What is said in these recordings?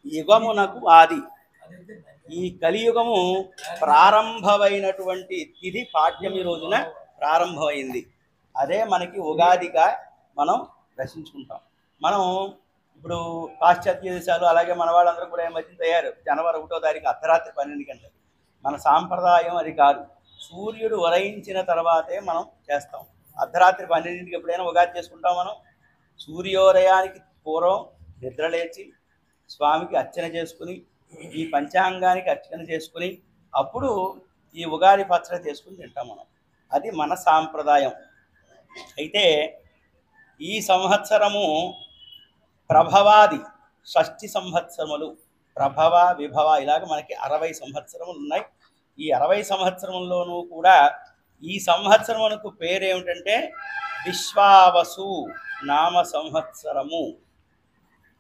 యుగమునకు ఆది. ఈ కలియుగము ప్రారంభమైనటువంటి తిథి పాడ్యమి రోజున ప్రారంభమైంది. అదే మనకి ఉగాదిగా మనం దర్శించుకుంటాం. మనం ఇప్పుడు పాశ్చాత్య దేశాలు అలాగే మన వాళ్ళందరూ కూడా ఏమవుతుంది తయారు జనవరి 1వ తారీఖు అర్ధరాత్రి 12 గంటలకు. మన సాంప్రదాయం అది కాదు. సూర్యుడు ఉదయించిన తర్వాతే మనం చేస్తాం. అర్ధరాత్రి 12కి ఎప్పుడైనా ఉగాది చేసుకుంటాం మనం. సూర్యోదయానికి పూర్వం నిద్రలేచి స్వామికి అర్చన చేసుకుని ఈ పంచాంగానికి అర్చన చేసుకుని అప్పుడు ఈ ఉగాది పచ్చడి చేసుకుని తింటాం మనం. అది మన సాంప్రదాయం. అయితే ఈ సంవత్సరము ప్రభవాది షష్ఠి సంవత్సరములు, ప్రభవ విభవ ఇలాగ మనకి 60 సంవత్సరములు ఉన్నాయి. ఈ 60 సంవత్సరంలోనూ కూడా ఈ సంవత్సరమునకు పేరేమిటంటే విశ్వావసు నామ సంవత్సరము.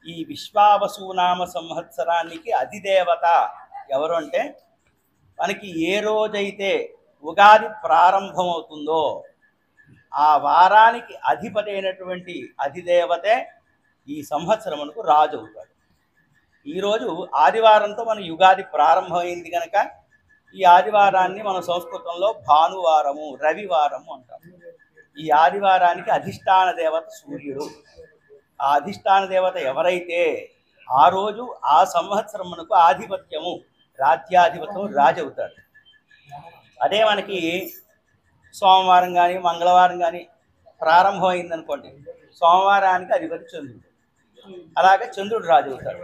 ఈ విశ్వావసు నామ సంవత్సరానికి అధిదేవత ఎవరు అంటే మనకి ఏ రోజైతే ఉగాది ప్రారంభమవుతుందో ఆ వారానికి అధిపతి అయినటువంటి అధిదేవతే ఈ సంవత్సరమునకు రాజు అవుతాడు. ఈరోజు ఆదివారంతో మన యుగాది ప్రారంభమైంది కనుక ఈ ఆదివారాన్ని మన సంస్కృతంలో భానువారము రవివారము అంటాం. ఈ ఆదివారానికి అధిష్టాన దేవత సూర్యుడు. ఆ అధిష్టాన దేవత ఎవరైతే ఆ రోజు ఆ సంవత్సరమునకు ఆధిపత్యము రాజ్యాధిపత్యం రాజు అవుతాడు. అదే మనకి సోమవారం కానీ మంగళవారం కానీ ప్రారంభమైంది అనుకోండి, సోమవారానికి అధిపతి చంద్రుడు. అలాగే చంద్రుడు రాజు అవుతాడు.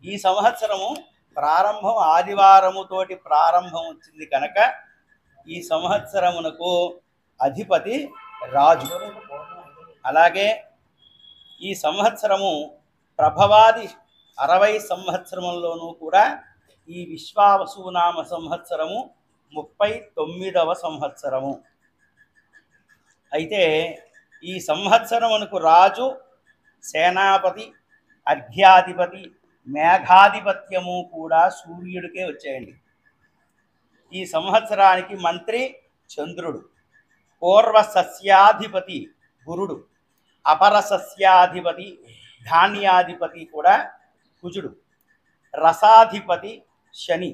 ఈ సంవత్సరము ప్రారంభం ఆదివారముతోటి ప్రారంభం వచ్చింది కనుక ఈ సంవత్సరమునకు అధిపతి రాజు. అలాగే ఈ సంవత్సరము ప్రభవాది 60 సంవత్సరముల్లోనూ కూడా ఈ విశ్వావసునామ సంవత్సరము 39వ సంవత్సరము. అయితే ఈ సంవత్సరమునకు రాజు సేనాపతి అర్ఘ్యాధిపతి మేఘాధిపత్యము కూడా సూర్యుడికే వచ్చాయండి. ఈ సంవత్సరానికి మంత్రి చంద్రుడు, పూర్వ సస్యాధిపతి గురుడు, అపర సస్యాధిపతి ధాన్యాధిపతి కూడా కుజుడు, రసాధిపతి శని,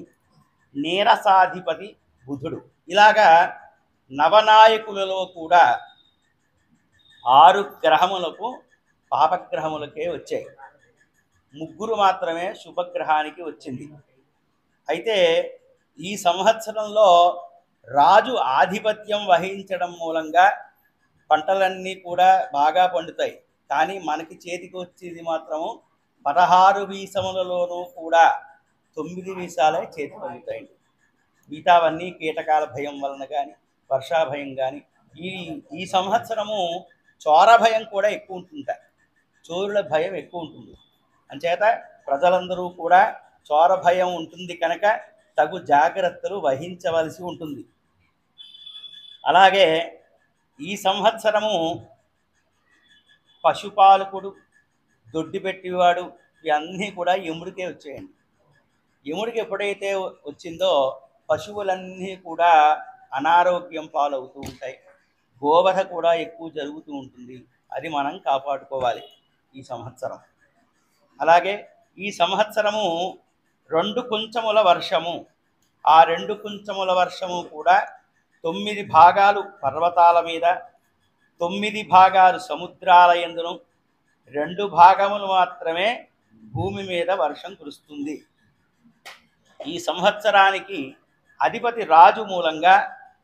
నీరసాధిపతి బుధుడు. ఇలాగా నవనాయకులలో కూడా 6 గ్రహములకు పాపగ్రహములకే వచ్చాయి. 3 మాత్రమే శుభగ్రహానికి వచ్చింది. అయితే ఈ సంవత్సరంలో రాజు ఆధిపత్యం వహించడం మూలంగా పంటలన్నీ కూడా బాగా పండుతాయి. కానీ మనకి చేతికి వచ్చేది మాత్రము 16 వీసములలోనూ కూడా 9 వీసాలే చేతి పొందుతాయండి. మిగతావన్నీ కీటకాల భయం వలన కానీ వర్షాభయం కానీ ఈ సంవత్సరము చోర భయం కూడా ఎక్కువ ఉంటుంటాయి. చోరుల భయం ఎక్కువ ఉంటుంది. అంచేత ప్రజలందరూ కూడా చోర భయం ఉంటుంది కనుక తగు జాగ్రత్తలు వహించవలసి ఉంటుంది. అలాగే ఈ సంవత్సరము పశుపాలకుడు, దొడ్డిపెట్టివాడు ఇవన్నీ కూడా యముడికే వచ్చాయండి. యముడికి ఎప్పుడైతే వచ్చిందో పశువులన్నీ కూడా అనారోగ్యం పాలవుతూ ఉంటాయి. గోవధ కూడా ఎక్కువ జరుగుతూ ఉంటుంది. అది మనం కాపాడుకోవాలి ఈ సంవత్సరం. అలాగే ఈ సంవత్సరము 2 కుంచముల వర్షము. ఆ 2 కుంచముల వర్షము కూడా 9 భాగాలు పర్వతాల మీద, 9 భాగాలు సముద్రాల యందును, 2 భాగములు మాత్రమే భూమి మీద వర్షం కురుస్తుంది. ఈ సంవత్సరానికి అధిపతి రాజు మూలంగా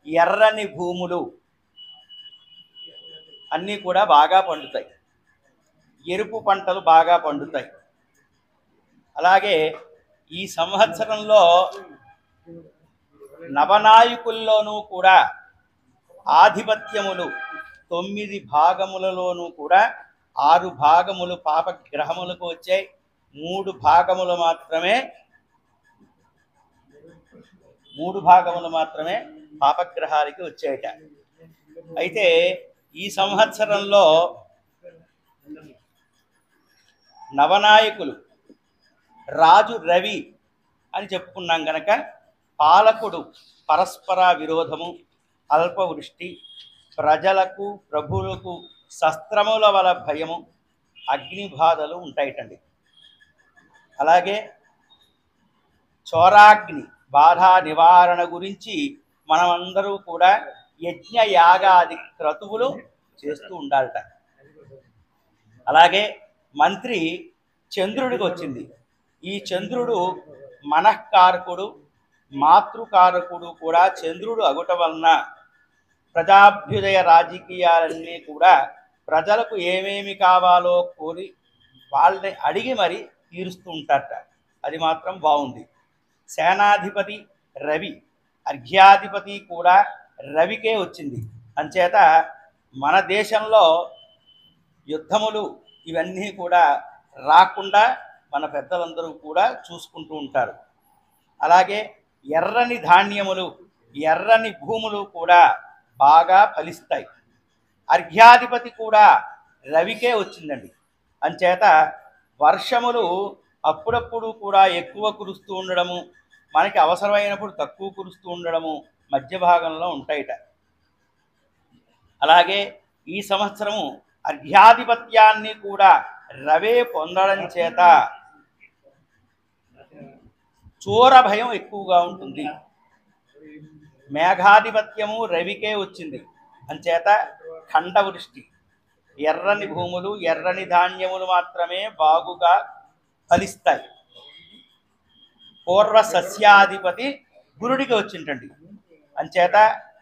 ఎర్రని భూములు అన్నీ కూడా బాగా పండుతాయి. ఎరుపు పంటలు బాగా పండుతాయి. అలాగే ఈ సంవత్సరంలో నవనాయకుల్లోనూ కూడా ఆధిపత్యములు 9 భాగములలోనూ కూడా 6 భాగములు పాపగ్రహములకు వచ్చాయి. 3 భాగములు మాత్రమే పాపగ్రహాలకి వచ్చాయట. అయితే ఈ సంవత్సరంలో నవనాయకులు రాజు రవి అని చెప్పుకున్నాం కనుక పాలకుడు పరస్పర విరోధము, అల్పవృష్టి, ప్రజలకు ప్రభువులకు శస్త్రముల వల్ల భయము, అగ్ని బాధలు ఉంటాయిటండి. అలాగే చోరాగ్ని బాధ నివారణ గురించి మనమందరూ కూడా యజ్ఞ యాగాది క్రతువులు చేస్తూ ఉండాలట. అలాగే మంత్రి చంద్రుడికి వచ్చింది. ఈ చంద్రుడు మనఃకారకుడు, మాతృకారకుడు కూడా. చంద్రుడు అగుట వలన ప్రజాభ్యుదయ రాజకీయాలన్నీ కూడా ప్రజలకు ఏమేమి కావాలో కోరి వాళ్ళని అడిగి మరి తీరుస్తూ ఉంటారట. అది మాత్రం బాగుంది. సేనాధిపతి రవి, అర్ఘ్యాధిపతి కూడా రవికే వచ్చింది. అంచేత మన దేశంలో యుద్ధములు ఇవన్నీ కూడా రాకుండా మన పెద్దలందరూ కూడా చూసుకుంటూ ఉంటారు. అలాగే ఎర్రని ధాన్యములు, ఎర్రని భూములు కూడా బాగా ఫలిస్తాయి. అర్ఘ్యాధిపతి కూడా రవికే వచ్చిందండి. అంచేత వర్షములు అప్పుడప్పుడు కూడా ఎక్కువ కురుస్తూ ఉండడము, మనకి అవసరమైనప్పుడు తక్కువ కురుస్తూ ఉండడము మధ్య భాగంలో ఉంటాయిట. అలాగే ఈ సంవత్సరము అర్ఘ్యాధిపత్యాన్ని కూడా రవే పొందడం చేత చోర భయం ఎక్కువగా ఉంటుంది. మేఘాధిపత్యము రవికే వచ్చింది. అంచేత ఖండవృష్టి, ఎర్రని భూములు, ఎర్రని ధాన్యములు మాత్రమే బాగుగా ఫలిస్తాయి. పూర్వ సస్యాధిపతి గురుడికి వచ్చింటండి. అంచేత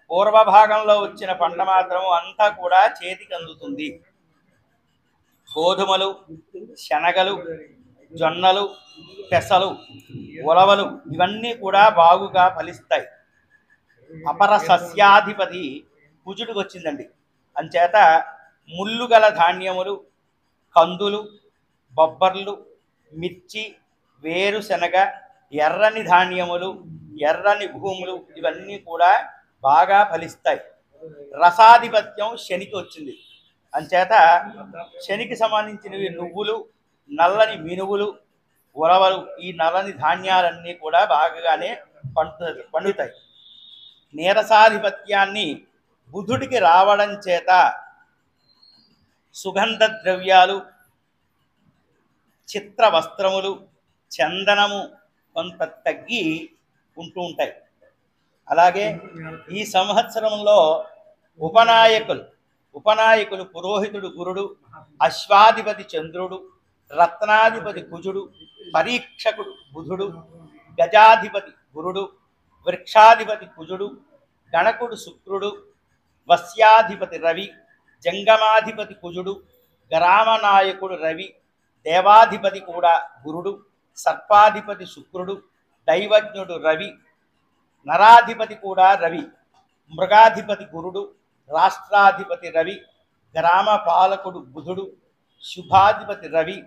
పూర్వ భాగంలో వచ్చిన పంట మాత్రము అంతా కూడా చేతికి అందుతుంది. గోధుమలు, శనగలు, జొన్నలు, పెసలు, ఉలవలు ఇవన్నీ కూడా బాగుగా ఫలిస్తాయి. అపర సస్యాధిపతి కుజుడికి వచ్చిందండి. అంచేత ముళ్ళు గల ధాన్యములు, కందులు, బొబ్బర్లు, మిర్చి, వేరుశనగ, ఎర్రని ధాన్యములు, ఎర్రని భూములు ఇవన్నీ కూడా బాగా ఫలిస్తాయి. రసాధిపత్యం శనికి వచ్చింది. అంచేత శనికి సంబంధించినవి నువ్వులు, నల్లని మినువులు, ఉలవలు, ఈ నల్లని ధాన్యాలన్నీ కూడా బాగానే పండుతాయి. నీరసాధిపత్యాన్ని బుధుడికి రావడం చేత సుగంధ ద్రవ్యాలు, చిత్ర వస్త్రములు, చందనము కొంత తగ్గి ఉంటూ ఉంటాయి. అలాగే ఈ సంవత్సరంలో ఉపనాయకులు పురోహితుడు గురుడు, అశ్వాధిపతి చంద్రుడు, రత్నాధిపతి కుజుడు, పరీక్షకుడు బుధుడు, గజాధిపతి గురుడు, వృక్షాధిపతి కుజుడు, గణకుడు శుక్రుడు, వస్యాధిపతి రవి, జంగమాధిపతి కుజుడు, గ్రామనాయకుడు రవి, దేవాధిపతి కూడా గురుడు, సర్పాధిపతి శుక్రుడు, దైవజ్ఞుడు రవి, నరాధిపతి కూడా రవి, మృగాధిపతి గురుడు, రాష్ట్రాధిపతి రవి, గ్రామ పాలకుడు బుధుడు, శుభాధిపతి రవి,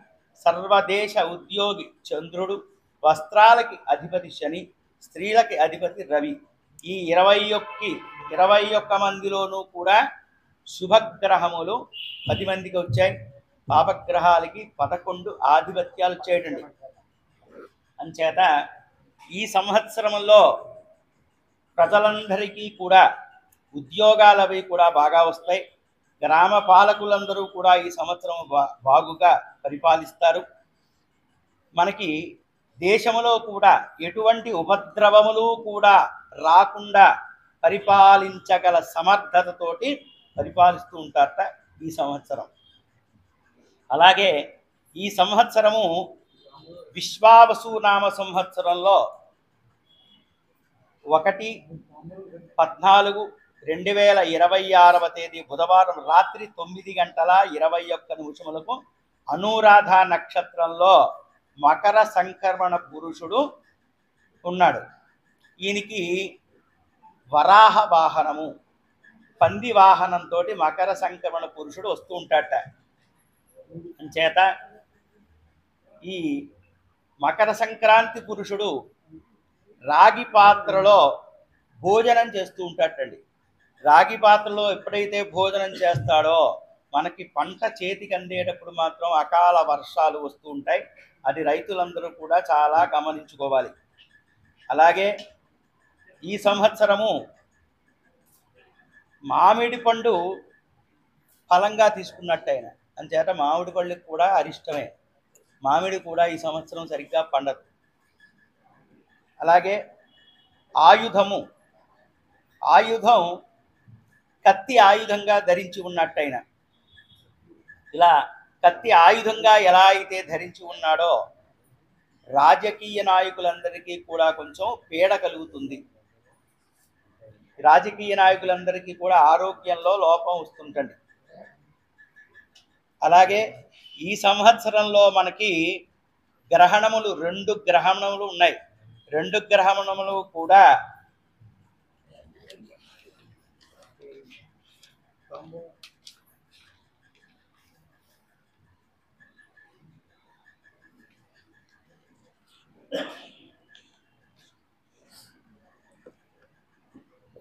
సర్వదేశ ఉద్యోగి చంద్రుడు, వస్త్రాలకి అధిపతి శని, స్త్రీలకి అధిపతి రవి. ఈ 21 మందిలోనూ కూడా శుభగ్రహములు 10 మందికి వచ్చాయి. పాపగ్రహాలకి 11 ఆధిపత్యాలు వచ్చేటండి. అంచేత ఈ సంవత్సరంలో ప్రజలందరికీ కూడా ఉద్యోగాలవి కూడా బాగా వస్తాయి. గ్రామ పాలకులందరూ కూడా ఈ సంవత్సరం బాగుగా పరిపాలిస్తారు. మనకి దేశంలో కూడా ఎటువంటి ఉపద్రవములు కూడా రాకుండా పరిపాలించగల సమర్థతతోటి పరిపాలిస్తూ ఉంటారట ఈ సంవత్సరం. అలాగే ఈ సంవత్సరము విశ్వావసు నామ సంవత్సరంలో 1/14/2026 తేదీ బుధవారం రాత్రి 9:21 అనురాధ నక్షత్రంలో మకర సంక్రమణ పురుషుడు ఉన్నాడు. ఈయనకి వరాహ వాహనము, పంది వాహనంతో మకర సంక్రమణ పురుషుడు వస్తూ ఉంటాడట. అంచేత ఈ మకర సంక్రాంతి పురుషుడు రాగి పాత్రలో భోజనం చేస్తూ ఉంటాడండి. రాగి పాత్రలో ఎప్పుడైతే భోజనం చేస్తాడో మనకి పంట చేతికి అందేటప్పుడు మాత్రం అకాల వర్షాలు వస్తూ ఉంటాయి. అది రైతులందరూ కూడా చాలా గమనించుకోవాలి. అలాగే ఈ సంవత్సరము మామిడి పండు ఫలంగా తీసుకున్నట్టయిన అంచేత మామిడి పళ్ళకి కూడా అరిష్టమే. మామిడి కూడా ఈ సంవత్సరం సరిగ్గా పండదు. అలాగే ఆయుధము, ఆయుధం కత్తి ఆయుధంగా ధరించి ఉన్నట్టయిన, ఇలా కత్తి ఆయుధంగా ఎలా అయితే ధరించి ఉన్నాడో రాజకీయ నాయకులందరికీ కూడా కొంచెం పీడ కలుగుతుంది. రాజకీయ నాయకులందరికీ కూడా ఆరోగ్యంలో లోపం వస్తుంటుంది. అలాగే ఈ సంవత్సరంలో మనకి గ్రహణములు 2 గ్రహణములు ఉన్నాయి. 2 గ్రహణములు కూడా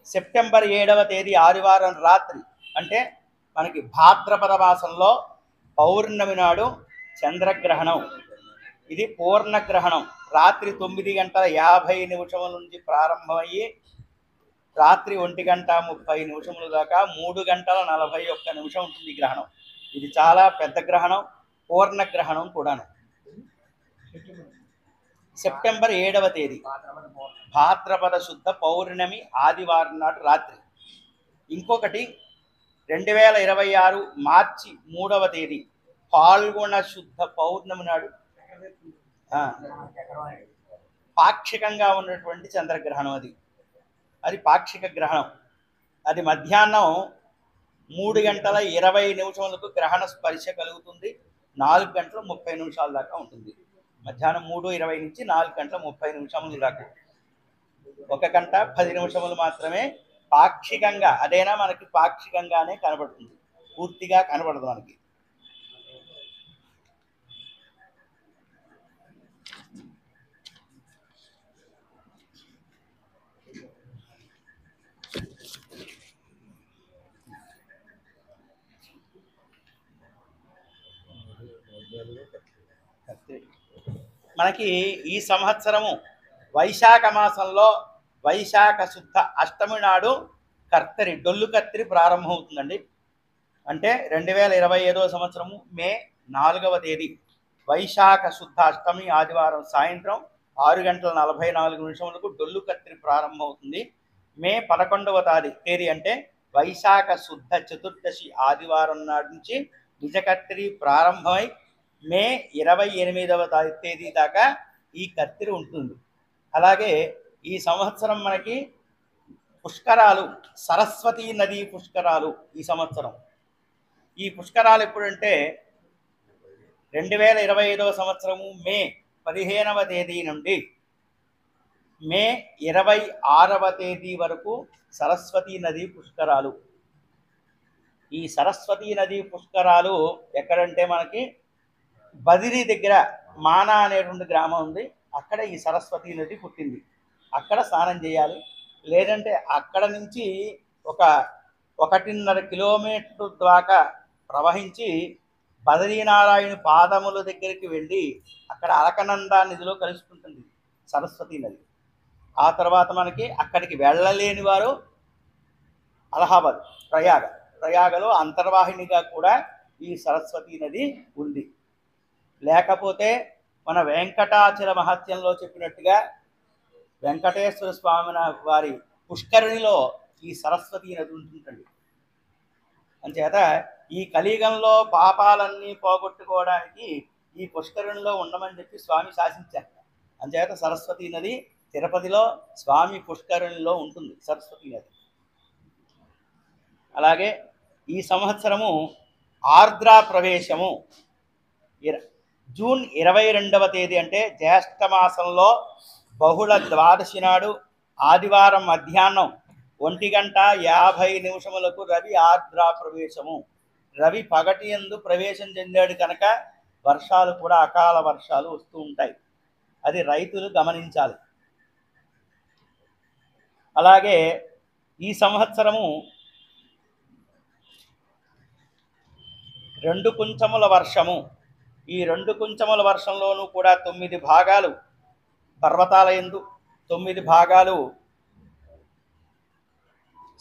సెప్టెంబర్ 7వ తేదీ ఆదివారం రాత్రి, అంటే మనకి భాద్రపద మాసంలో పౌర్ణమి నాడు చంద్రగ్రహణం. ఇది పూర్ణగ్రహణం. రాత్రి 9:50 నుంచి ప్రారంభమయ్యి రాత్రి 1:30 దాకా 3:41 ఉంటుంది గ్రహణం. ఇది చాలా పెద్ద గ్రహణం, పూర్ణగ్రహణం కూడాను. సెప్టెంబర్ 7వ తేదీ భాద్రపద శుద్ధ పౌర్ణమి ఆదివారం నాడు రాత్రి. ఇంకొకటి 2026 మార్చి 3వ తేదీ పాల్గొన శుద్ధ పౌర్ణమి నాడు పాక్షికంగా ఉన్నటువంటి చంద్రగ్రహణం. అది పాక్షిక గ్రహణం. అది మధ్యాహ్నం 3:20 గ్రహణ స్పర్శ కలుగుతుంది. 4:30 దాకా ఉంటుంది. మధ్యాహ్నం 3:20 నుంచి 4:30 దాకా 1 గంట 10 నిమిషములు మాత్రమే పాక్షికంగా. అదైనా మనకి పాక్షికంగానే కనబడుతుంది, పూర్తిగా కనబడదు మనకి. మనకి ఈ సంవత్సరము వైశాఖ మాసంలో వైశాఖ శుద్ధ అష్టమి నాడు కర్తరి, డొల్లు కత్తిరి ప్రారంభమవుతుందండి. అంటే 2025వ సంవత్సరము మే 4వ తేదీ వైశాఖ శుద్ధ అష్టమి ఆదివారం సాయంత్రం 6:44 డొల్లు కత్తిరి ప్రారంభమవుతుంది. మే 11వ తేదీ అంటే వైశాఖ శుద్ధ చతుర్దశి ఆదివారం నాటి నుంచి నిజ కత్తిరి ప్రారంభమై మే 28వ తేదీ దాకా ఈ కత్తిరి ఉంటుంది. అలాగే ఈ సంవత్సరం మనకి పుష్కరాలు, సరస్వతీ నదీ పుష్కరాలు ఈ సంవత్సరం. ఈ పుష్కరాలు ఎప్పుడంటే 2025వ సంవత్సరము మే 15వ తేదీ నుండి మే 26వ తేదీ వరకు సరస్వతీ నదీ పుష్కరాలు. ఈ సరస్వతీ నదీ పుష్కరాలు ఎక్కడంటే మనకి బదిరి దగ్గర మానా అనేటువంటి గ్రామం ఉంది. అక్కడ ఈ సరస్వతీ నది పుట్టింది. అక్కడ స్నానం చేయాలి. లేదంటే అక్కడ నుంచి 1.5 కిలోమీటర్ల దాకా ప్రవహించి బదరీనారాయణ పాదముల దగ్గరికి వెళ్ళి అక్కడ అలకనంద నదిలో కలుసుకుంటుంది సరస్వతీ నది. ఆ తర్వాత మనకి అక్కడికి వెళ్ళలేని వారు అలహాబాద్, ప్రయాగలో అంతర్వాహినిగా కూడా ఈ సరస్వతీ నది ఉంది. లేకపోతే మన వెంకటాచల మహత్యంలో చెప్పినట్టుగా వెంకటేశ్వర స్వామి వారి పుష్కరిణిలో ఈ సరస్వతీ నది ఉంటుందండి. అంచేత ఈ కలియుగంలో పాపాలన్నీ పోగొట్టుకోవడానికి ఈ పుష్కరిణిలో ఉండమని చెప్పి స్వామి శాసించారు. అంచేత సరస్వతీ నది తిరుపతిలో స్వామి పుష్కరిణిలో ఉంటుంది సరస్వతీ నది. అలాగే ఈ సంవత్సరము ఆర్ద్రా ప్రవేశము జూన్ 22వ తేదీ అంటే జ్యేష్ఠ మాసంలో బహుళ ద్వాదశి నాడు ఆదివారం మధ్యాహ్నం 1:50 రవి ఆర్ద్రా ప్రవేశము. రవి పగటి యందు ప్రవేశం చెందాడు కనుక వర్షాలు కూడా అకాల వర్షాలు వస్తూ ఉంటాయి. అది రైతులు గమనించాలి. అలాగే ఈ సంవత్సరము 2 కుంచముల వర్షము. ఈ 2 కుంచముల వర్షంలోనూ కూడా 9 భాగాలు పర్వతాల యందు, 9 భాగాలు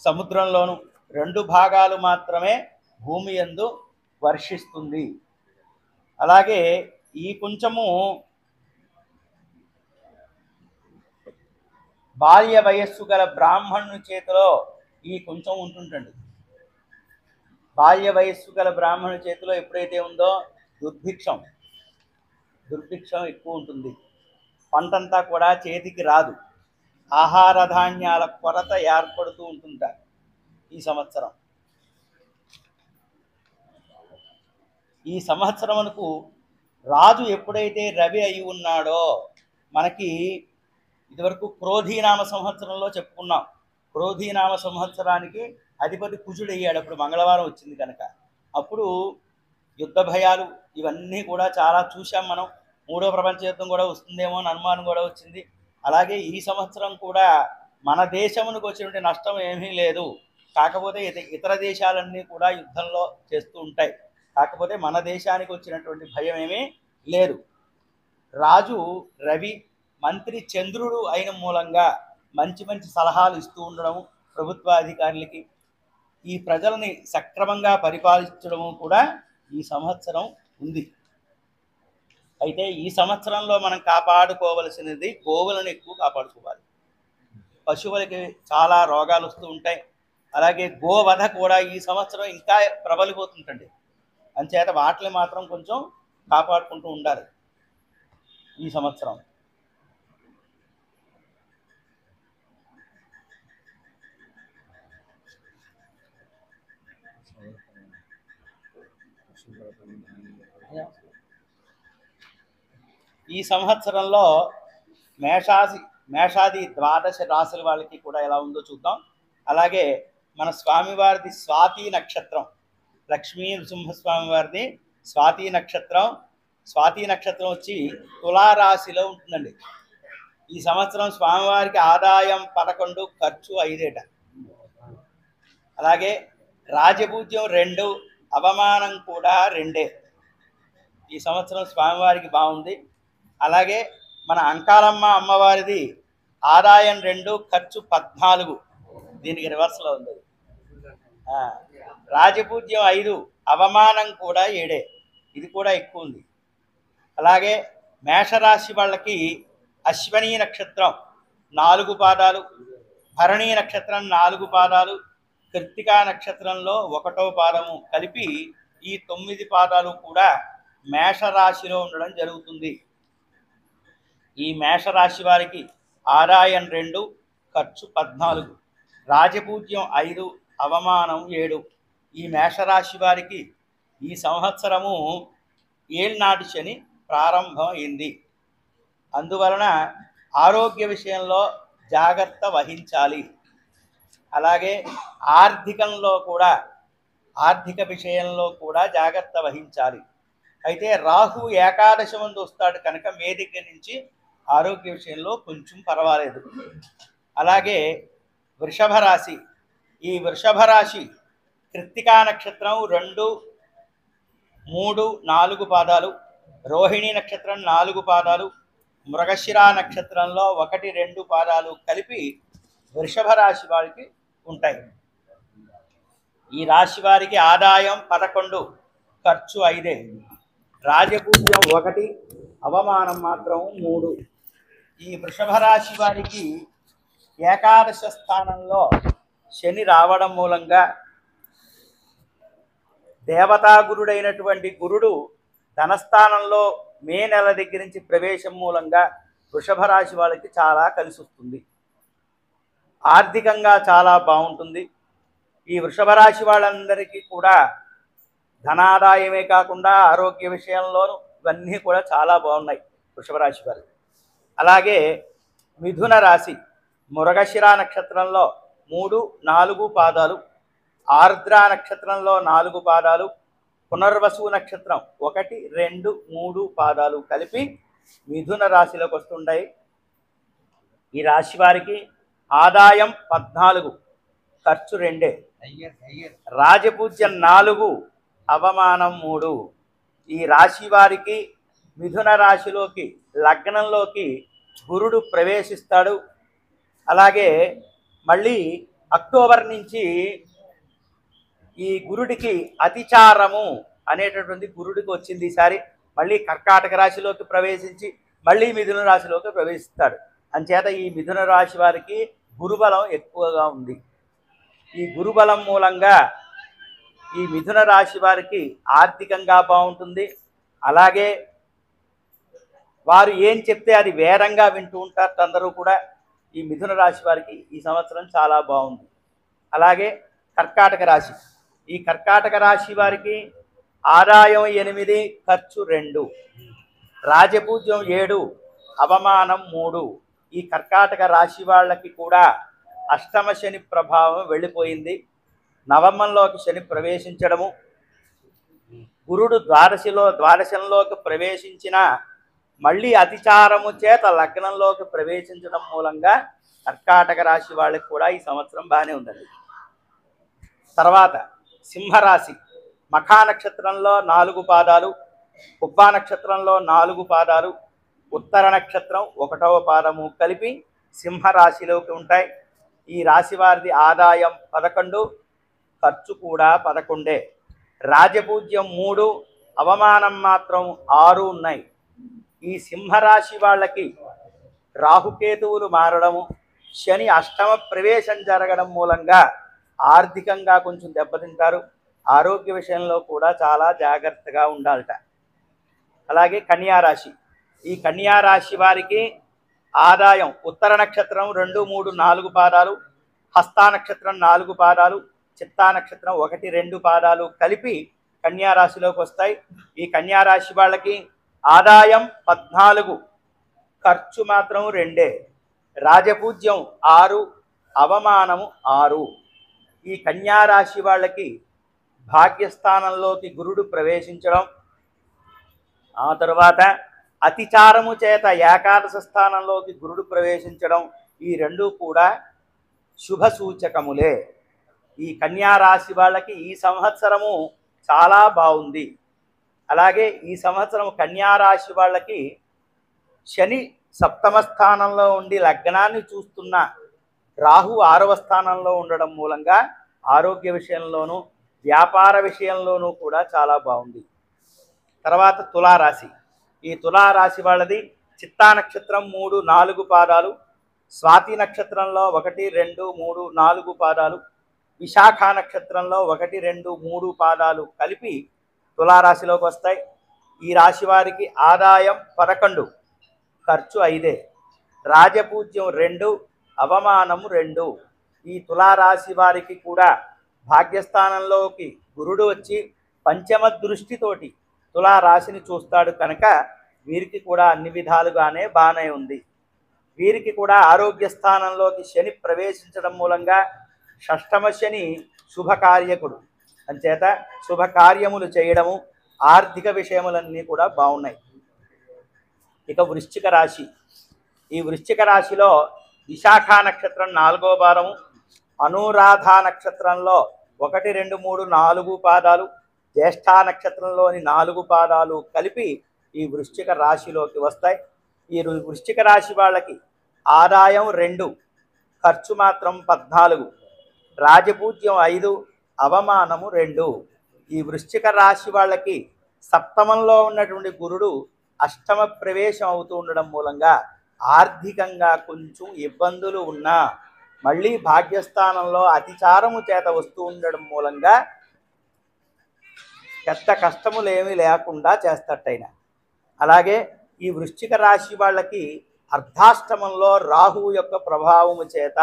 సముద్రంలోను, 2 భాగాలు మాత్రమే భూమి యందు వర్షిస్తుంది. అలాగే ఈ కుంచము బాల్య వయస్సు గల బ్రాహ్మణుని చేతిలో ఈ కొంచెం ఉంటుంటండి. బాల్య వయస్సు గల బ్రాహ్మణుని చేతిలో ఎప్పుడైతే ఉందో దుర్భిక్షం ఎక్కువ ఉంటుంది. పంటంతా కూడా చేతికి రాదు. ఆహార ధాన్యాల కొరత ఏర్పడుతూ ఉంటుంట ఈ సంవత్సరం. ఈ సంవత్సరమునకు రాజు ఎప్పుడైతే రవి అయి ఉన్నాడో, మనకి ఇదివరకు క్రోధీనామ సంవత్సరంలో చెప్పుకున్నాం. క్రోధీనామ సంవత్సరానికి అధిపతి కుజుడు అయ్యాడు. అప్పుడు మంగళవారం వచ్చింది కనుక అప్పుడు యుద్ధ భయాలు ఇవన్నీ కూడా చాలా చూసాం మనం. మూడో ప్రపంచ యుద్ధం కూడా వస్తుందేమో అని అనుమానం కూడా వచ్చింది. అలాగే ఈ సంవత్సరం కూడా మన దేశమునకు వచ్చినటువంటి నష్టం ఏమీ లేదు. కాకపోతే ఇతర దేశాలన్నీ కూడా యుద్ధంలో చేస్తూ ఉంటాయి. కాకపోతే మన దేశానికి వచ్చినటువంటి భయం ఏమీ లేదు. రాజు రవి, మంత్రి చంద్రుడు అయిన మూలంగా మంచి మంచి సలహాలు ఇస్తూ ఉండడం, ప్రభుత్వాధికారులకి ఈ ప్రజలని సక్రమంగా పరిపాలించడము కూడా ఈ సంవత్సరం ఉంది. అయితే ఈ సంవత్సరంలో మనం కాపాడుకోవలసినది గోవులను ఎక్కువ కాపాడుకోవాలి. పశువులకి చాలా రోగాలు వస్తూ ఉంటాయి. అలాగే గోవధ కూడా ఈ సంవత్సరం ఇంకా ప్రబలిపోతుంటండి. అంచేత వాటిని మాత్రం కొంచెం కాపాడుకుంటూ ఉండాలి ఈ సంవత్సరం. ఈ సంవత్సరంలో మేషాది ద్వాదశ రాశుల వాళ్ళకి కూడా ఎలా ఉందో చూద్దాం. అలాగే మన స్వామివారిది స్వాతి నక్షత్రం, లక్ష్మీ నృసింహస్వామి వారిది స్వాతి నక్షత్రం. స్వాతి నక్షత్రం వచ్చి తులారాశిలో ఉంటుందండి. ఈ సంవత్సరం స్వామివారికి ఆదాయం 11, ఖర్చు 5. అలాగే రాజపూజ్యం 2, అవమానం కూడా 2. ఈ సంవత్సరం స్వామివారికి బాగుంది. అలాగే మన అంకాలమ్మ అమ్మవారిది ఆదాయం 2, ఖర్చు 14. దీనికి రివర్స్లో ఉంది. రాజపూజ్యం 5, అవమానం కూడా 7. ఇది కూడా ఎక్కువ ఉంది. అలాగే మేషరాశి వాళ్ళకి అశ్వనీ నక్షత్రం 4 పాదాలు, భరణీ నక్షత్రం 4 పాదాలు, కృత్తికా నక్షత్రంలో 1వ పాదము కలిపి ఈ 9 పాదాలు కూడా మేషరాశిలో ఉండడం జరుగుతుంది. ఈ మేషరాశి వారికి ఆదాయం 2, ఖర్చు 14, రాజపూజ్యం 5, అవమానం 7. ఈ మేషరాశి వారికి ఈ సంవత్సరము ఏళ్నాటి శని ప్రారంభం అయింది. అందువలన ఆరోగ్య విషయంలో జాగ్రత్త వహించాలి. అలాగే ఆర్థిక విషయంలో కూడా జాగ్రత్త వహించాలి. అయితే రాహు ఏకాదశి ముందు వస్తాడు కనుక మే దగ్గర నుంచి ఆరోగ్య విషయంలో కొంచెం పర్వాలేదు. అలాగే వృషభ రాశి, ఈ వృషభ రాశి కృత్తికా నక్షత్రం 2, 3, 4 పాదాలు, రోహిణీ నక్షత్రం 4 పాదాలు, మృగశిర నక్షత్రంలో 1, 2 పాదాలు కలిపి వృషభ రాశి వారికి ఉంటాయి. ఈ రాశి వారికి ఆదాయం 11, ఖర్చు 5, రాజపూజ్యం 1, అవమానం మాత్రం 3. ఈ వృషభ రాశి వారికి ఏకాదశ స్థానంలో శని రావడం మూలంగా దేవతాగురుడైనటువంటి గురుడు ధనస్థానంలో మే నెల దగ్గర నుంచి ప్రవేశం మూలంగా వృషభ రాశి వాళ్ళకి చాలా కలిసి వస్తుంది. ఆర్థికంగా చాలా బాగుంటుంది. ఈ వృషభ రాశి వాళ్ళందరికీ కూడా ధనాదాయమే కాకుండా ఆరోగ్య విషయంలోనూ ఇవన్నీ కూడా చాలా బాగున్నాయి వృషభ రాశి వారు. అలాగే మిథున రాశి మృగశిర నక్షత్రంలో 3, 4 పాదాలు, ఆర్ద్ర నక్షత్రంలో 4 పాదాలు, పునర్వసు నక్షత్రం 1, 2, 3 పాదాలు కలిపి మిథున రాశిలోకి వస్తుంటాయి. ఈ రాశి వారికి ఆదాయం 14, ఖర్చు 2, రాజపూజ్యం 4, అవమానం 3. ఈ రాశి వారికి మిథున రాశిలోకి లగ్నంలోకి గురుడు ప్రవేశిస్తాడు. అలాగే మళ్ళీ అక్టోబర్ నుంచి ఈ గురుడికి అతిచారము అనేటటువంటి గురుడికి వచ్చింది. ఈసారి మళ్ళీ కర్కాటక రాశిలోకి ప్రవేశించి మళ్ళీ మిథున రాశిలోకి ప్రవేశిస్తాడు. అంచేత ఈ మిథున రాశి వారికి గురుబలం ఎక్కువగా ఉంది. ఈ గురుబలం మూలంగా ఈ మిథున రాశి వారికి ఆర్థికంగా బాగుంటుంది. అలాగే వారు ఏం చెప్తే అది వేరంగా వింటూ ఉంటారు అందరూ కూడా. ఈ మిథున రాశి వారికి ఈ సంవత్సరం చాలా బాగుంది. అలాగే కర్కాటక రాశి, ఈ కర్కాటక రాశి వారికి ఆదాయం 8, ఖర్చు 2, రాజపూజ్యం 7, అవమానం 3. ఈ కర్కాటక రాశి వాళ్ళకి కూడా అష్టమ శని ప్రభావం వెళ్ళిపోయింది. నవమంలోకి శని ప్రవేశించడము, గురుడు ద్వాదశంలోకి ప్రవేశించిన మళ్ళీ అతిచారము చేత లగ్నంలోకి ప్రవేశించడం మూలంగా కర్కాటక రాశి వాళ్ళకి కూడా ఈ సంవత్సరం బాగానే ఉందండి. తర్వాత సింహరాశి, మఖా నక్షత్రంలో 4 పాదాలు, కుబ్బా నక్షత్రంలో 4 పాదాలు, ఉత్తర నక్షత్రం 1వ పాదము కలిపి సింహరాశిలోకి ఉంటాయి. ఈ రాశి వారిది ఆదాయం 11, ఖర్చు కూడా 11. రాజపూజ్యం 3, అవమానం మాత్రం 6 ఉన్నాయి. ఈ సింహరాశి వాళ్ళకి రాహుకేతువులు మారడము, శని అష్టమ ప్రవేశం జరగడం మూలంగా ఆర్థికంగా కొంచెం దెబ్బతింటారు. ఆరోగ్య విషయంలో కూడా చాలా జాగ్రత్తగా ఉండాలట. అలాగే కన్యారాశి, ఈ కన్యారాశి వారికి ఆదాయం ఉత్తర నక్షత్రం 2, 3, 4 పాదాలు, హస్తా నక్షత్రం 4 పాదాలు, చిత్తా నక్షత్రం 1, 2 పాదాలు కలిపి కన్యారాశిలోకి వస్తాయి. ఈ కన్యారాశి వాళ్ళకి ఆదాయం 14, ఖర్చు మాత్రం 2, రాజపూజ్యం 6, అవమానము 6. ఈ కన్యారాశి వాళ్ళకి భాగ్యస్థానంలోకి గురుడు ప్రవేశించడం, ఆ తరువాత అతిచారము చేత ఏకాదశ స్థానంలోకి గురుడు ప్రవేశించడం, ఈ రెండు కూడా శుభ సూచకములే. ఈ కన్యారాశి వాళ్ళకి ఈ సంవత్సరము చాలా బాగుంది. అలాగే ఈ సంవత్సరం కన్యారాశి వాళ్ళకి శని సప్తమ స్థానంలో ఉండి లగ్నాన్ని చూస్తున్న రాహు 6వ స్థానంలో ఉండడం మూలంగా ఆరోగ్య విషయంలోనూ వ్యాపార విషయంలోనూ కూడా చాలా బాగుంది. తర్వాత తులారాశి, ఈ తులారాశి వాళ్ళది చిత్తా నక్షత్రం 3, 4 పాదాలు, స్వాతి నక్షత్రంలో 1, 2, 3, 4 పాదాలు, విశాఖ నక్షత్రంలో 1, 2, 3 పాదాలు కలిపి తులారాశిలోకి వస్తాయి. ఈ రాశి వారికి ఆదాయం 11, ఖర్చు 5, రాజపూజ్యం 2, అవమానము 2. ఈ తులారాశి వారికి కూడా భాగ్యస్థానంలోకి గురుడు వచ్చి పంచమ దృష్టితోటి తులారాశిని చూస్తాడు కనుక వీరికి కూడా అన్ని విధాలుగానే బాగానే ఉంది. వీరికి కూడా ఆరోగ్య స్థానంలోకి శని ప్రవేశించడం మూలంగా షష్టమ శని శుభకార్యకుడు, అంచేత శుభకార్యములు చేయడము, ఆర్థిక విషయములన్నీ కూడా బాగున్నాయి. ఇక వృశ్చిక రాశి, ఈ వృశ్చిక రాశిలో విశాఖ నక్షత్రం 4వ పాదము, అనురాధ నక్షత్రంలో 1, 2, 3, 4 పాదాలు, జ్యేష్ఠ నక్షత్రంలోని 4 పాదాలు కలిపి ఈ వృశ్చిక రాశిలోకి వస్తాయి. ఈ వృశ్చిక రాశి వాళ్ళకి ఆదాయం 2, ఖర్చు మాత్రం 14, రాజపూజ్యం 5, అవమానము 2. ఈ వృశ్చిక రాశి వాళ్ళకి సప్తమంలో ఉన్నటువంటి గురుడు అష్టమ ప్రవేశం అవుతూ ఉండడం మూలంగా ఆర్థికంగా కొంచెం ఇబ్బందులు ఉన్నా మళ్ళీ భాగ్యస్థానంలో అతిచారము చేత వస్తూ ఉండడం మూలంగా పెద్ద కష్టములేమీ లేకుండా చేస్తట్టయిన. అలాగే ఈ వృశ్చిక రాశి వాళ్ళకి అర్ధాష్టమంలో రాహువు యొక్క ప్రభావము చేత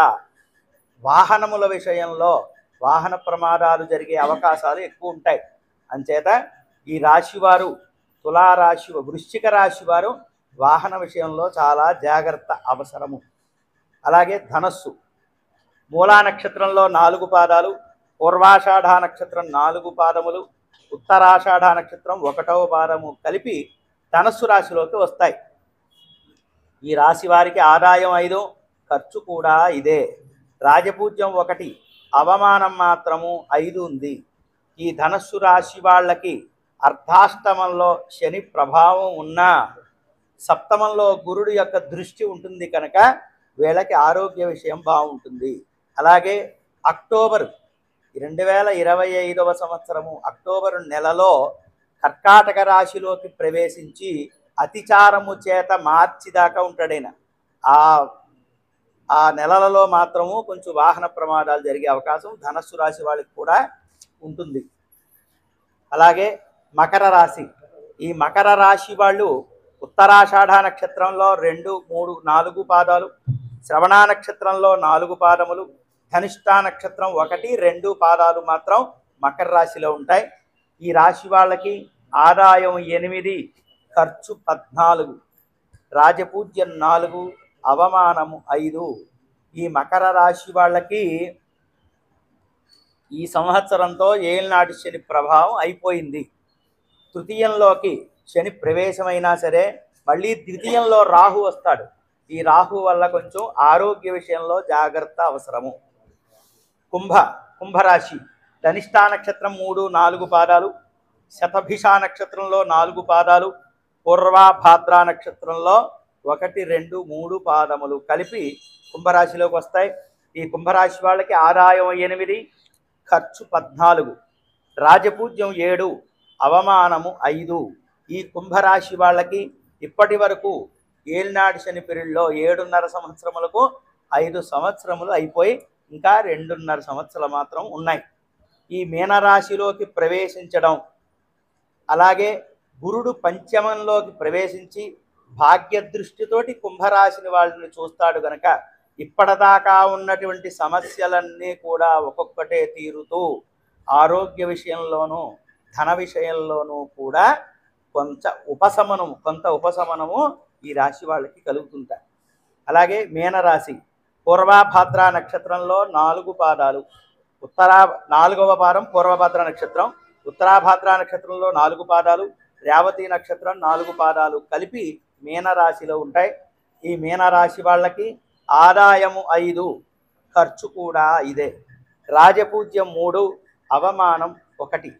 వాహనముల విషయంలో వాహన ప్రమాదాలు జరిగే అవకాశాలు ఎక్కువ ఉంటాయి. అంచేత ఈ రాశివారు తులారాశి వృశ్చిక రాశి వారు వాహన విషయంలో చాలా జాగ్రత్త అవసరము. అలాగే ధనస్సు, మూలా నక్షత్రంలో 4 పాదాలు, పూర్వాషాఢ నక్షత్రం 4 పాదములు, ఉత్తరాషాఢ నక్షత్రం 1వ పాదము కలిపి ధనస్సు రాశిలోకి వస్తాయి. ఈ రాశి వారికి ఆదాయం 5, ఖర్చు కూడా ఇదే. రాజపూజ్యం 1, అవమానం మాత్రము 5 ఉంది. ఈ ధనస్సు రాశి వాళ్ళకి అర్ధాష్టమంలో శని ప్రభావం ఉన్నా సప్తమంలో గురుడు యొక్క దృష్టి ఉంటుంది కనుక వీళ్ళకి ఆరోగ్య విషయం బాగుంటుంది. అలాగే అక్టోబర్ 2025వ సంవత్సరము అక్టోబరు నెలలో కర్కాటక రాశిలోకి ప్రవేశించి అతిచారము చేత మార్చి దాకా ఉంటాడైన. ఆ ఆ నెలలలో మాత్రము కొంచెం వాహన ప్రమాదాలు జరిగే అవకాశం ధనస్సు రాశి వాళ్ళకి కూడా ఉంటుంది. అలాగే మకర రాశి, ఈ మకర రాశి వాళ్ళు ఉత్తరాషాఢ నక్షత్రంలో 2, 3, 4 పాదాలు, శ్రవణ నక్షత్రంలో 4 పాదములు, ధనిష్ట నక్షత్రం 1, 2 పాదాలు మాత్రం మకర రాశిలో ఉంటాయి. ఈ రాశి వాళ్ళకి ఆదాయం 8, ఖర్చు 14, రాజపూజ్యం 4, అవమానము 5. ఈ మకర రాశి వాళ్ళకి ఈ సంవత్సరంతో ఏలినాటి శని ప్రభావం అయిపోయింది. తృతీయంలోకి శని ప్రవేశమైనా సరే మళ్ళీ ద్వితీయంలో రాహు వస్తాడు. ఈ రాహు వల్ల కొంచెం ఆరోగ్య విషయంలో జాగ్రత్త అవసరము. కుంభరాశి ధనిష్ఠా నక్షత్రం 3, 4 పాదాలు, శతభిష నక్షత్రంలో 4 పాదాలు, పూర్వభాద్ర నక్షత్రంలో 1, 2, 3 పాదములు కలిపి కుంభరాశిలోకి వస్తాయి. ఈ కుంభరాశి వాళ్ళకి ఆదాయం 8, ఖర్చు 14, రాజపూజ్యం 7, అవమానము 5. ఈ కుంభరాశి వాళ్ళకి ఇప్పటి వరకు ఏలినాటి శని పీరియడ్లో 7.5 సంవత్సరములకు 5 సంవత్సరములు అయిపోయి ఇంకా 2.5 సంవత్సరాలు మాత్రం ఉన్నాయి. ఈ మీనరాశిలోకి ప్రవేశించడం, అలాగే గురుడు పంచమంలోకి ప్రవేశించి భాగ్య దృష్టితోటి కుంభరాశిని వాళ్ళని చూస్తాడు కనుక ఇప్పటిదాకా ఉన్నటువంటి సమస్యలన్నీ కూడా ఒక్కొక్కటే తీరుతూ ఆరోగ్య విషయంలోనూ ధన విషయంలోనూ కూడా కొంత ఉపశమనము ఈ రాశి వాళ్ళకి కలుగుతుంటాయి. అలాగే మీనరాశి పూర్వభాద్ర నక్షత్రంలో 4 పాదాలు, 4వ పాదం పూర్వభాద్ర నక్షత్రం, ఉత్తరాభాద్ర నక్షత్రంలో 4 పాదాలు, రేవతి నక్షత్రం 4 పాదాలు కలిపి మీనరాశిలో ఉంటాయి. ఈ మీనరాశి వాళ్ళకి ఆదాయము 5, ఖర్చు కూడా 5, రాజపూజ్యం 3, అవమానం 1.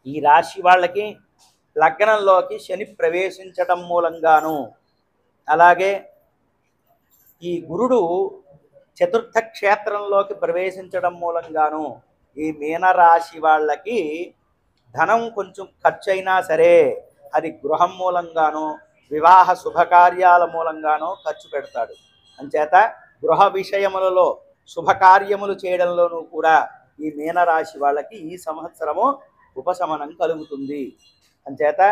ఈ రాశి వాళ్ళకి లగ్నంలోకి శని ప్రవేశించడం మూలంగాను, అలాగే ఈ గురుడు చతుర్థ క్షేత్రంలోకి ప్రవేశించడం మూలంగాను ఈ మీనరాశి వాళ్ళకి ధనం కొంచెం ఖర్చు అయినా సరే అది గృహం మూలంగానో వివాహ శుభకార్యాల మూలంగానో ఖర్చు పెడతాడు. అంచేత గృహ విషయములలో శుభకార్యములు చేయడంలోనూ కూడా ఈ మీనరాశి వాళ్ళకి ఈ సంవత్సరము ఉపశమనం కలుగుతుంది. అంచేత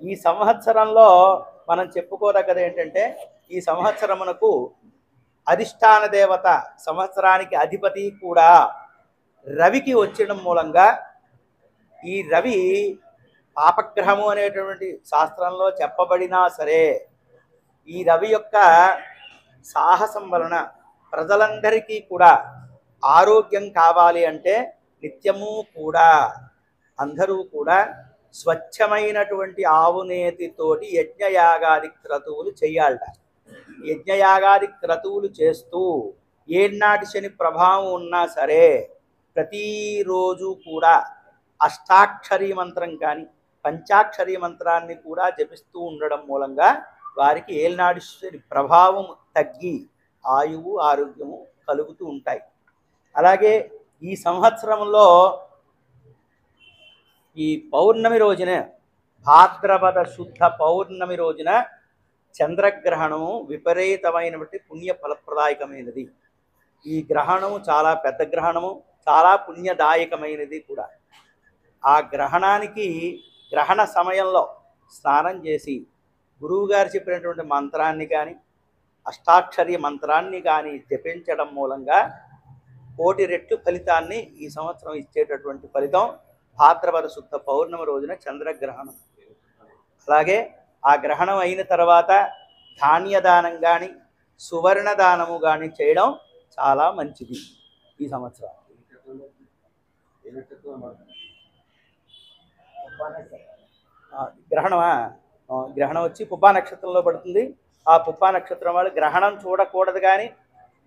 ఈ సంవత్సరంలో మనం చెప్పుకోదగ్గది ఏంటంటే ఈ సంవత్సరమునకు అధిష్టాన దేవత సంవత్సరానికి అధిపతి కూడా రవికి వచ్చడం మూలంగా ఈ రవి పాపగ్రహము అనేటువంటి శాస్త్రంలో చెప్పబడినా సరే ఈ రవి యొక్క సాహసం వలన ప్రజలందరికీ కూడా ఆరోగ్యం కావాలి అంటే నిత్యము కూడా అందరూ కూడా స్వచ్ఛమైనటువంటి ఆవునేతితోటి యజ్ఞయాగాది క్రతువులు చేయాలట. యజ్ఞయాగాది క్రతువులు చేస్తూ ఏనాటి శని ప్రభావం ఉన్నా సరే ప్రతిరోజు కూడా అష్టాక్షరీ మంత్రం కానీ పంచాక్షరీ మంత్రాన్ని కూడా జపిస్తూ ఉండడం మూలంగా వారికి ఏలినాటి శని ప్రభావం తగ్గి ఆయువు ఆరోగ్యము కలుగుతూ ఉంటాయి. అలాగే ఈ సంవత్సరంలో ఈ పౌర్ణమి రోజున భాద్రపద శుద్ధ పౌర్ణమి రోజున చంద్రగ్రహణము విపరీతమైనటువంటి పుణ్య ఫలప్రదాయకమైనది. ఈ గ్రహణము చాలా పెద్ద గ్రహణము, చాలా పుణ్యదాయకమైనది కూడా. ఆ గ్రహణానికి గ్రహణ సమయంలో స్నానం చేసి గురువుగారు చెప్పినటువంటి మంత్రాన్ని కానీ అష్టాక్షరి మంత్రాన్ని కానీ జపించడం మూలంగా 1,000 రెట్లు ఫలితాన్ని ఈ సంవత్సరం ఇచ్చేటటువంటి ఫలితం భాద్రపద శుద్ధ పౌర్ణమి రోజున చంద్రగ్రహణం. అలాగే ఆ గ్రహణం అయిన తర్వాత ధాన్యదానం కానీ సువర్ణ దానము కానీ చేయడం చాలా మంచిది ఈ సంవత్సరం. గ్రహణం వచ్చి పుబ్బా నక్షత్రంలో పడుతుంది. ఆ పుబ్బా నక్షత్రం వాళ్ళు గ్రహణం చూడకూడదు కానీ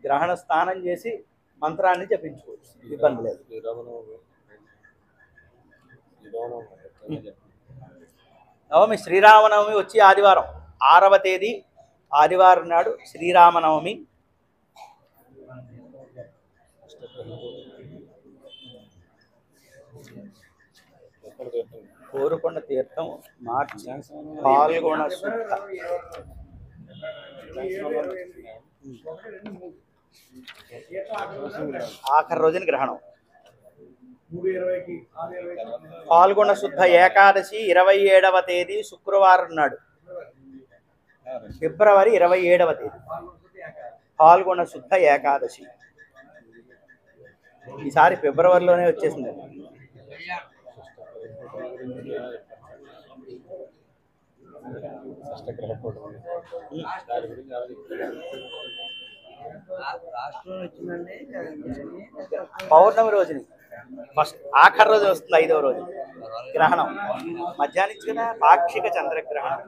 గ్రహణ స్నానం చేసి మంత్రాన్ని జపించుకోవచ్చు, ఇబ్బంది లేదు. నవమి శ్రీరామనవమి వచ్చి ఆదివారం 6వ తేదీ ఆదివారం నాడు శ్రీరామనవమి. కోరుకొండ తీర్థం మార్చి పాల్గొన శుద్ధ ఆఖరి రోజున గ్రహణం. పాల్గొన శుద్ధ ఏకాదశి 27వ తేదీ శుక్రవారం నాడు, ఫిబ్రవరి 27వ తేదీ పాల్గొన శుద్ధ ఏకాదశి. ఈసారి ఫిబ్రవరిలోనే వచ్చేసింది. పౌర్ణమి రోజుని ఫస్ట్ ఆఖరి రోజు వస్తుంది, 5వ రోజు గ్రహణం. మధ్యాహ్నం కదా పాక్షిక చంద్రగ్రహణం.